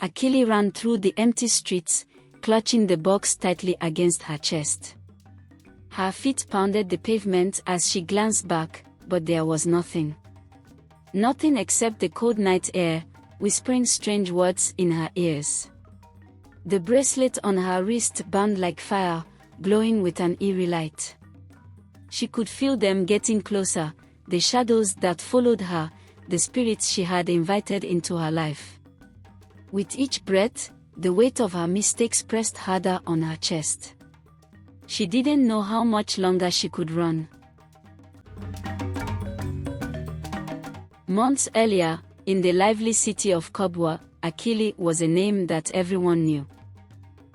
Akili ran through the empty streets, clutching the box tightly against her chest. Her feet pounded the pavement as she glanced back, but there was nothing. Nothing except the cold night air, whispering strange words in her ears. The bracelet on her wrist burned like fire, glowing with an eerie light. She could feel them getting closer, the shadows that followed her, the spirits she had invited into her life. With each breath, the weight of her mistakes pressed harder on her chest. She didn't know how much longer she could run. Months earlier, in the lively city of Kobwa, Akili was a name that everyone knew.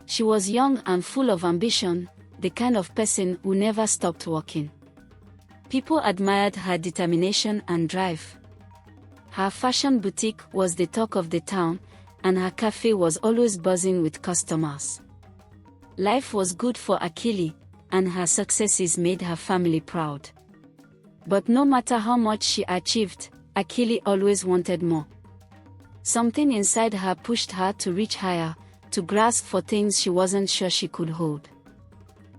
She was young and full of ambition, the kind of person who never stopped walking. People admired her determination and drive. Her fashion boutique was the talk of the town, and her cafe was always buzzing with customers. Life was good for Akili, and her successes made her family proud. But no matter how much she achieved, Akili always wanted more. Something inside her pushed her to reach higher, to grasp for things she wasn't sure she could hold.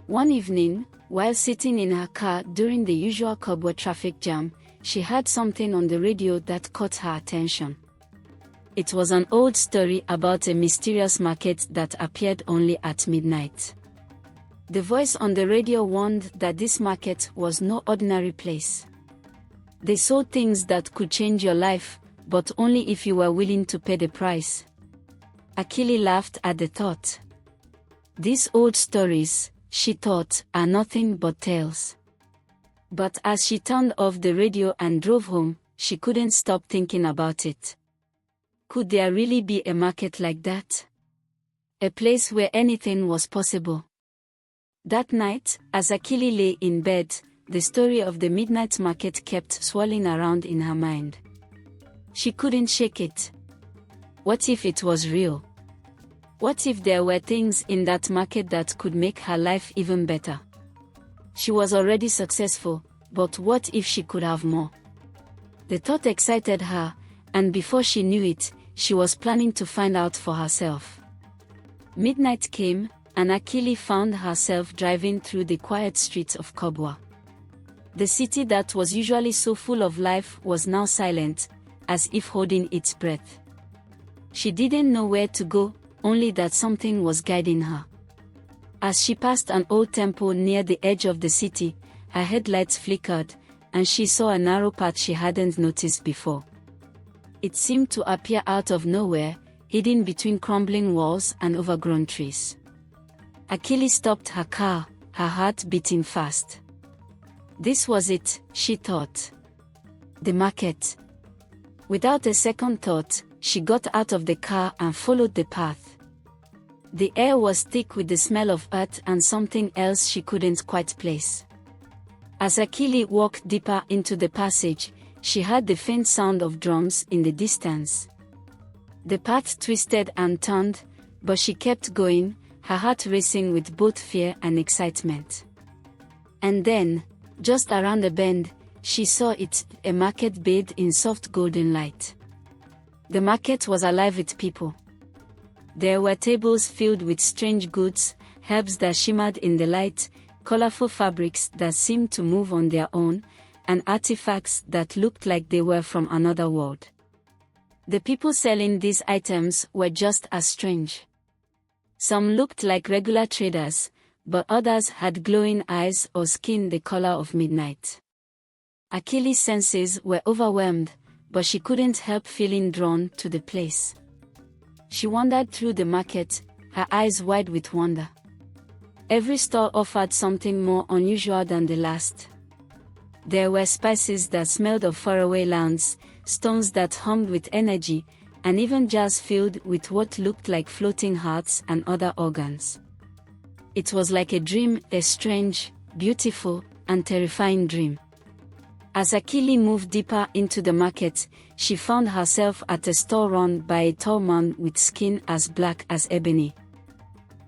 One evening, while sitting in her car during the usual Kobwa traffic jam, she heard something on the radio that caught her attention. It was an old story about a mysterious market that appeared only at midnight. The voice on the radio warned that this market was no ordinary place. They sold things that could change your life, but only if you were willing to pay the price. Akili laughed at the thought. These old stories, she thought, are nothing but tales. But as she turned off the radio and drove home, she couldn't stop thinking about it. Could there really be a market like that? A place where anything was possible? That night, as Akili lay in bed, the story of the midnight market kept swirling around in her mind. She couldn't shake it. What if it was real? What if there were things in that market that could make her life even better? She was already successful, but what if she could have more? The thought excited her, and before she knew it, she was planning to find out for herself. Midnight came, and Akili found herself driving through the quiet streets of Kobwa. The city that was usually so full of life was now silent, as if holding its breath. She didn't know where to go, only that something was guiding her. As she passed an old temple near the edge of the city, her headlights flickered, and she saw a narrow path she hadn't noticed before. It seemed to appear out of nowhere, hidden between crumbling walls and overgrown trees. Akili stopped her car, her heart beating fast. This was it, she thought. The market. Without a second thought, she got out of the car and followed the path. The air was thick with the smell of earth and something else she couldn't quite place. As Akili walked deeper into the passage, she heard the faint sound of drums in the distance. The path twisted and turned, but she kept going, her heart racing with both fear and excitement. And then, just around a bend, she saw it, a market bathed in soft golden light. The market was alive with people. There were tables filled with strange goods, herbs that shimmered in the light, colorful fabrics that seemed to move on their own, and artifacts that looked like they were from another world. The people selling these items were just as strange. Some looked like regular traders, but others had glowing eyes or skin the color of midnight. Akili's senses were overwhelmed, but she couldn't help feeling drawn to the place. She wandered through the market, her eyes wide with wonder. Every store offered something more unusual than the last. There were spices that smelled of faraway lands, stones that hummed with energy, and even jars filled with what looked like floating hearts and other organs. It was like a dream, a strange, beautiful, and terrifying dream. As Akili moved deeper into the market, she found herself at a store run by a tall man with skin as black as ebony.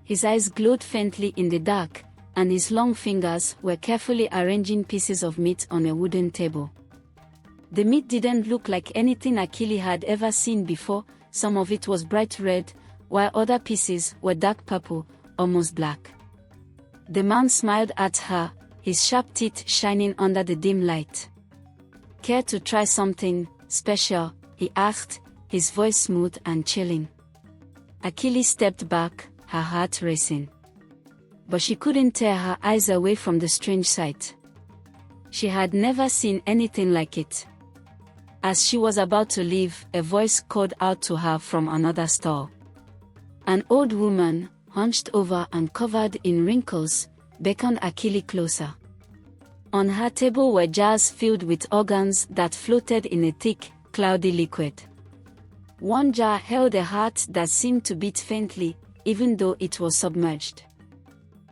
His eyes glowed faintly in the dark, and his long fingers were carefully arranging pieces of meat on a wooden table. The meat didn't look like anything Akili had ever seen before, some of it was bright red, while other pieces were dark purple, almost black. The man smiled at her, his sharp teeth shining under the dim light. "Care to try something special?" he asked, his voice smooth and chilling. Akili stepped back, her heart racing. But she couldn't tear her eyes away from the strange sight. She had never seen anything like it. As she was about to leave, a voice called out to her from another stall. An old woman, hunched over and covered in wrinkles, beckoned Akili closer. On her table were jars filled with organs that floated in a thick, cloudy liquid. One jar held a heart that seemed to beat faintly, even though it was submerged.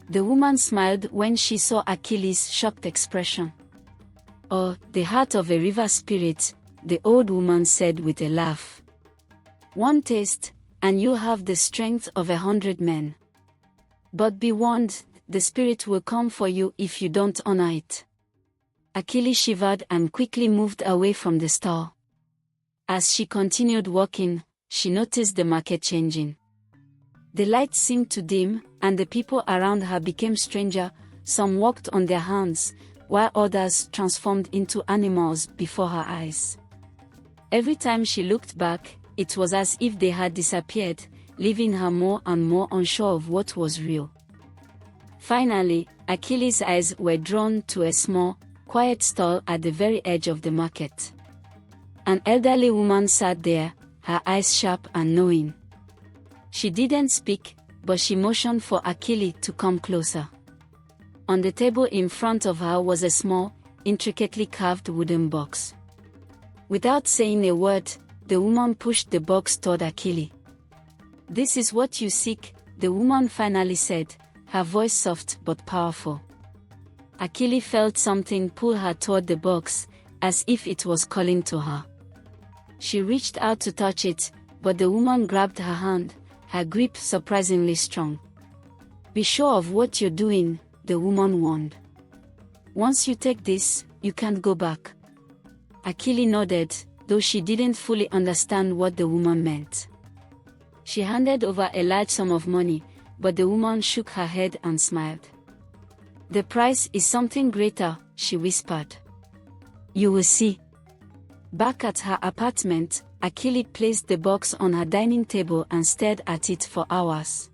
The woman smiled when she saw Akili's shocked expression. "Oh, the heart of a river spirit," the old woman said with a laugh. "One taste, and you have the strength of 100 men. But be warned, the spirit will come for you if you don't honor it." Akili shivered and quickly moved away from the stall. As she continued walking, she noticed the market changing. The lights seemed to dim, and the people around her became stranger. Some walked on their hands, while others transformed into animals before her eyes. Every time she looked back, it was as if they had disappeared, leaving her more and more unsure of what was real. Finally, Akili's eyes were drawn to a small, quiet stall at the very edge of the market. An elderly woman sat there, her eyes sharp and knowing. She didn't speak, but she motioned for Akili to come closer. On the table in front of her was a small, intricately carved wooden box. Without saying a word, the woman pushed the box toward Akili. "This is what you seek," the woman finally said, her voice soft but powerful. Akili felt something pull her toward the box, as if it was calling to her. She reached out to touch it, but the woman grabbed her hand, her grip surprisingly strong. "Be sure of what you're doing," the woman warned. "Once you take this, you can't go back." Akili nodded, though she didn't fully understand what the woman meant. She handed over a large sum of money, but the woman shook her head and smiled. "The price is something greater," she whispered. "You will see." Back at her apartment, Akili placed the box on her dining table and stared at it for hours.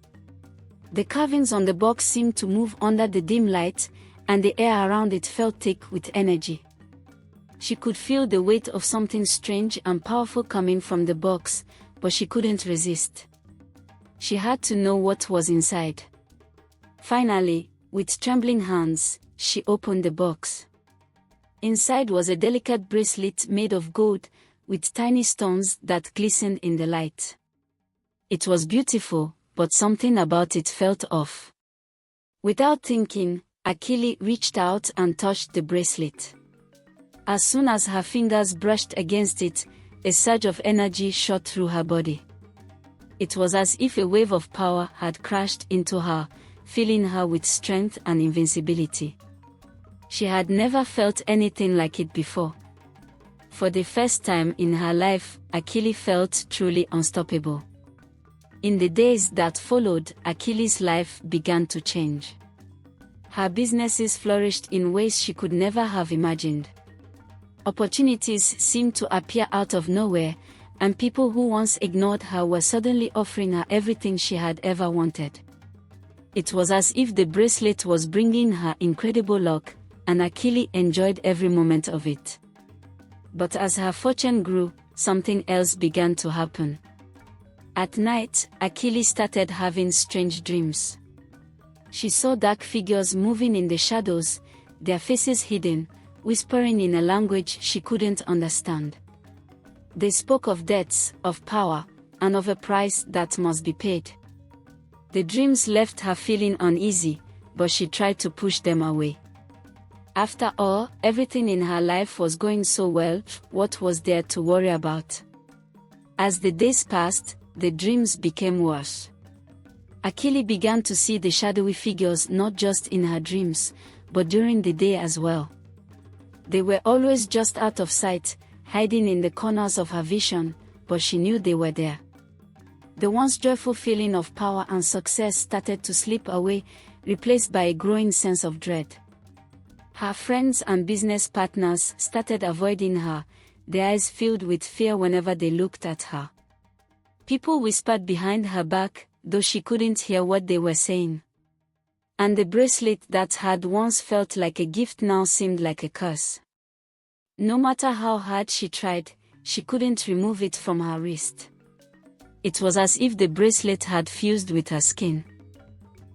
The carvings on the box seemed to move under the dim light, and the air around it felt thick with energy. She could feel the weight of something strange and powerful coming from the box, but she couldn't resist. She had to know what was inside. Finally, with trembling hands, she opened the box. Inside was a delicate bracelet made of gold, with tiny stones that glistened in the light. It was beautiful, but something about it felt off. Without thinking, Akili reached out and touched the bracelet. As soon as her fingers brushed against it, a surge of energy shot through her body. It was as if a wave of power had crashed into her, filling her with strength and invincibility. She had never felt anything like it before. For the first time in her life, Akili felt truly unstoppable. In the days that followed, Akili's life began to change. Her businesses flourished in ways she could never have imagined. Opportunities seemed to appear out of nowhere, and people who once ignored her were suddenly offering her everything she had ever wanted. It was as if the bracelet was bringing her incredible luck, and Akili enjoyed every moment of it. But as her fortune grew, something else began to happen. At night, Akili started having strange dreams. She saw dark figures moving in the shadows, their faces hidden, whispering in a language she couldn't understand. They spoke of debts, of power, and of a price that must be paid. The dreams left her feeling uneasy, but she tried to push them away. After all, everything in her life was going so well, what was there to worry about? As the days passed, the dreams became worse. Akili began to see the shadowy figures not just in her dreams, but during the day as well. They were always just out of sight, hiding in the corners of her vision, but she knew they were there. The once joyful feeling of power and success started to slip away, replaced by a growing sense of dread. Her friends and business partners started avoiding her, their eyes filled with fear whenever they looked at her. People whispered behind her back, though she couldn't hear what they were saying. And the bracelet that had once felt like a gift now seemed like a curse. No matter how hard she tried, she couldn't remove it from her wrist. It was as if the bracelet had fused with her skin.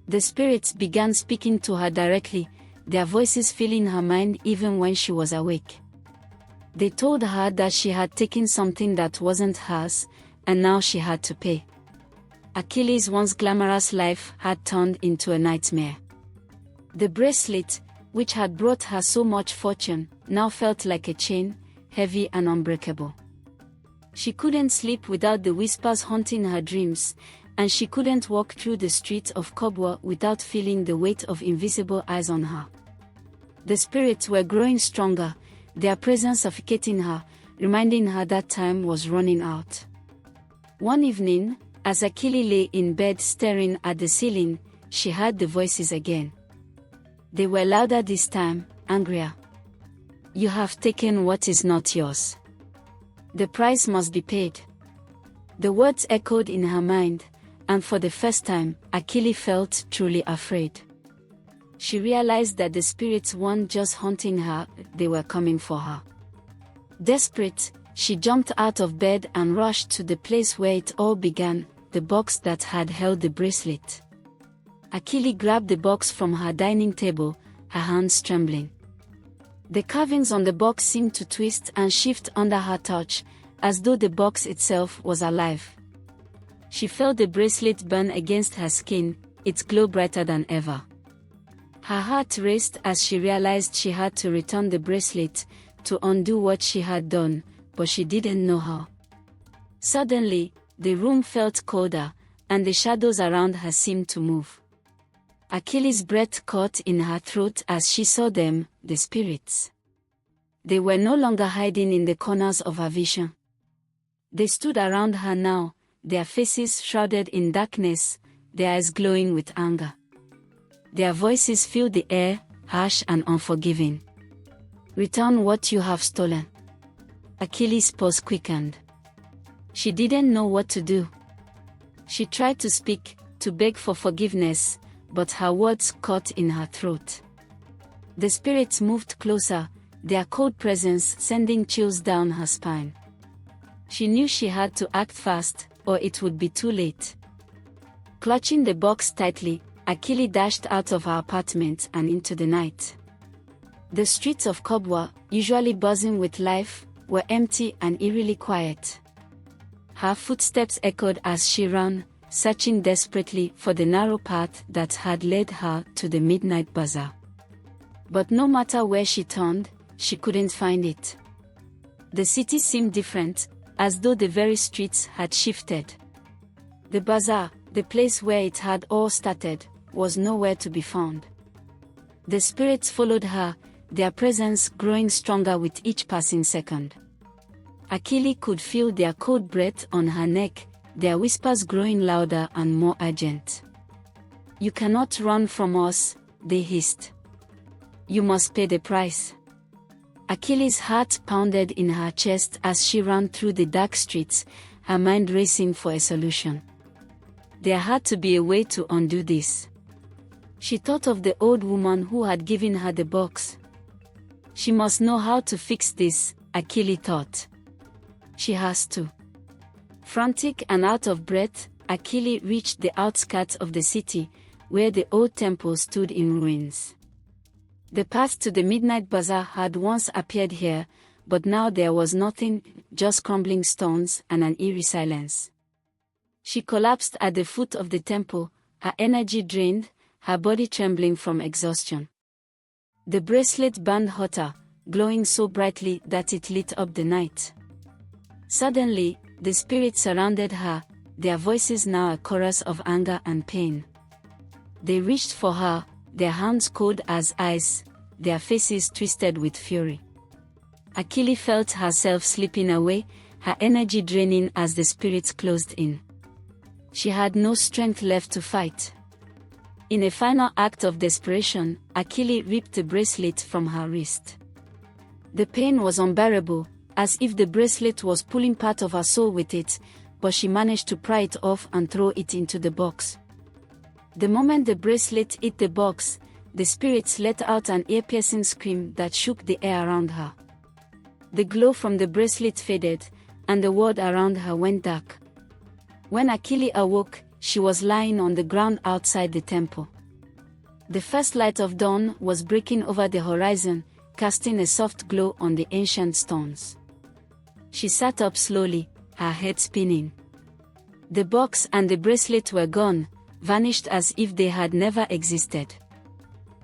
The spirits began speaking to her directly, their voices filling her mind even when she was awake. They told her that she had taken something that wasn't hers, and now she had to pay. Akili's once glamorous life had turned into a nightmare. The bracelet, which had brought her so much fortune, now felt like a chain, heavy and unbreakable. She couldn't sleep without the whispers haunting her dreams, and she couldn't walk through the streets of Kobwa without feeling the weight of invisible eyes on her. The spirits were growing stronger, their presence suffocating her, reminding her that time was running out. One evening, as Akili lay in bed staring at the ceiling, she heard the voices again. They were louder this time, angrier. "You have taken what is not yours. The price must be paid." The words echoed in her mind, and for the first time, Akili felt truly afraid. She realized that the spirits weren't just haunting her, they were coming for her. Desperate, she jumped out of bed and rushed to the place where it all began, the box that had held the bracelet. Akili grabbed the box from her dining table, her hands trembling. The carvings on the box seemed to twist and shift under her touch, as though the box itself was alive. She felt the bracelet burn against her skin, its glow brighter than ever. Her heart raced as she realized she had to return the bracelet, to undo what she had done, but she didn't know how. Suddenly, the room felt colder, and the shadows around her seemed to move. Akili's breath caught in her throat as she saw them, the spirits. They were no longer hiding in the corners of her vision. They stood around her now, their faces shrouded in darkness, their eyes glowing with anger. Their voices filled the air, harsh and unforgiving. "Return what you have stolen." Akili's pulse quickened. She didn't know what to do. She tried to speak, to beg for forgiveness, but her words caught in her throat. The spirits moved closer, their cold presence sending chills down her spine. She knew she had to act fast, or it would be too late. Clutching the box tightly, Akili dashed out of her apartment and into the night. The streets of Kobwa, usually buzzing with life, were empty and eerily quiet. Her footsteps echoed as she ran, searching desperately for the narrow path that had led her to the Midnight Bazaar. But no matter where she turned, she couldn't find it. The city seemed different, as though the very streets had shifted. The bazaar, the place where it had all started, was nowhere to be found. The spirits followed her, their presence growing stronger with each passing second. Akili could feel their cold breath on her neck, their whispers growing louder and more urgent. "You cannot run from us," they hissed. "You must pay the price." Akili's heart pounded in her chest as she ran through the dark streets, her mind racing for a solution. There had to be a way to undo this. She thought of the old woman who had given her the box. She must know how to fix this, Akili thought. She has to. Frantic and out of breath, Akili reached the outskirts of the city, where the old temple stood in ruins. The path to the Midnight Bazaar had once appeared here, but now there was nothing, just crumbling stones and an eerie silence. She collapsed at the foot of the temple, her energy drained, her body trembling from exhaustion. The bracelet burned hotter, glowing so brightly that it lit up the night. Suddenly, the spirits surrounded her, their voices now a chorus of anger and pain. They reached for her, their hands cold as ice, their faces twisted with fury. Akili felt herself slipping away, her energy draining as the spirits closed in. She had no strength left to fight. In a final act of desperation, Akili ripped the bracelet from her wrist. The pain was unbearable, as if the bracelet was pulling part of her soul with it, but she managed to pry it off and throw it into the box. The moment the bracelet hit the box, the spirits let out an ear-piercing scream that shook the air around her. The glow from the bracelet faded, and the world around her went dark. When Akili awoke, she was lying on the ground outside the temple. The first light of dawn was breaking over the horizon, casting a soft glow on the ancient stones. She sat up slowly, her head spinning. The box and the bracelet were gone, vanished as if they had never existed.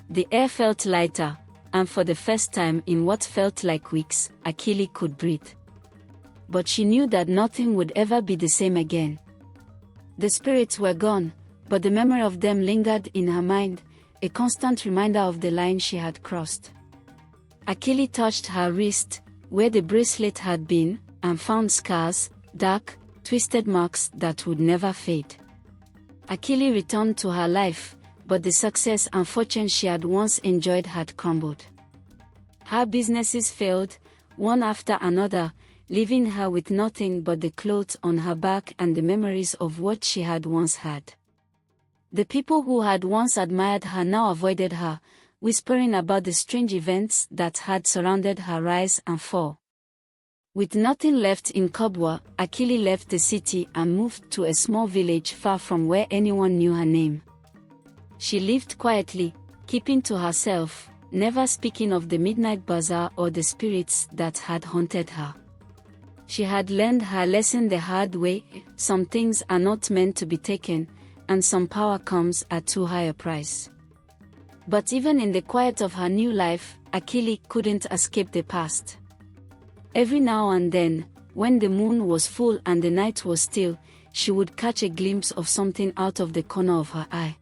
The air felt lighter, and for the first time in what felt like weeks, Akili could breathe. But she knew that nothing would ever be the same again. The spirits were gone, but the memory of them lingered in her mind, a constant reminder of the line she had crossed. Akili touched her wrist, where the bracelet had been, and found scars, dark, twisted marks that would never fade. Akili returned to her life, but the success and fortune she had once enjoyed had crumbled. Her businesses failed, one after another, leaving her with nothing but the clothes on her back and the memories of what she had once had. The people who had once admired her now avoided her, whispering about the strange events that had surrounded her rise and fall. With nothing left in Kobwa, Akili left the city and moved to a small village far from where anyone knew her name. She lived quietly, keeping to herself, never speaking of the Midnight Bazaar or the spirits that had haunted her. She had learned her lesson the hard way: some things are not meant to be taken, and some power comes at too high a price. But even in the quiet of her new life, Akili couldn't escape the past. Every now and then, when the moon was full and the night was still, she would catch a glimpse of something out of the corner of her eye.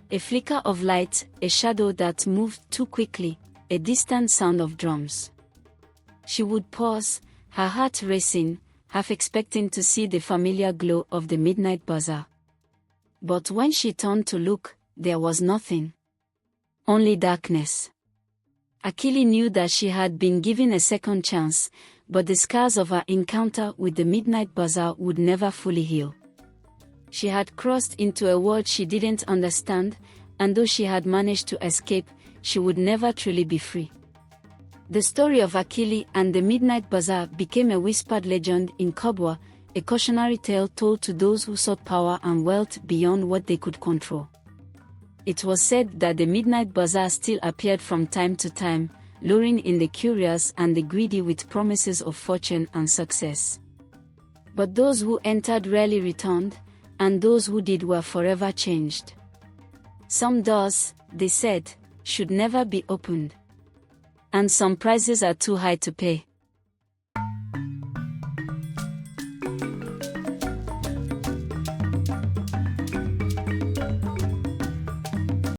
A flicker of light, a shadow that moved too quickly, a distant sound of drums. She would pause, her heart racing, half expecting to see the familiar glow of the Midnight Bazaar. But when she turned to look, there was nothing. Only darkness. Akili knew that she had been given a second chance, but the scars of her encounter with the Midnight Bazaar would never fully heal. She had crossed into a world she didn't understand, and though she had managed to escape, she would never truly be free. The story of Akili and the Midnight Bazaar became a whispered legend in Kobwa, a cautionary tale told to those who sought power and wealth beyond what they could control. It was said that the Midnight Bazaar still appeared from time to time, luring in the curious and the greedy with promises of fortune and success. But those who entered rarely returned, and those who did were forever changed. Some doors, they said, should never be opened. And some prices are too high to pay.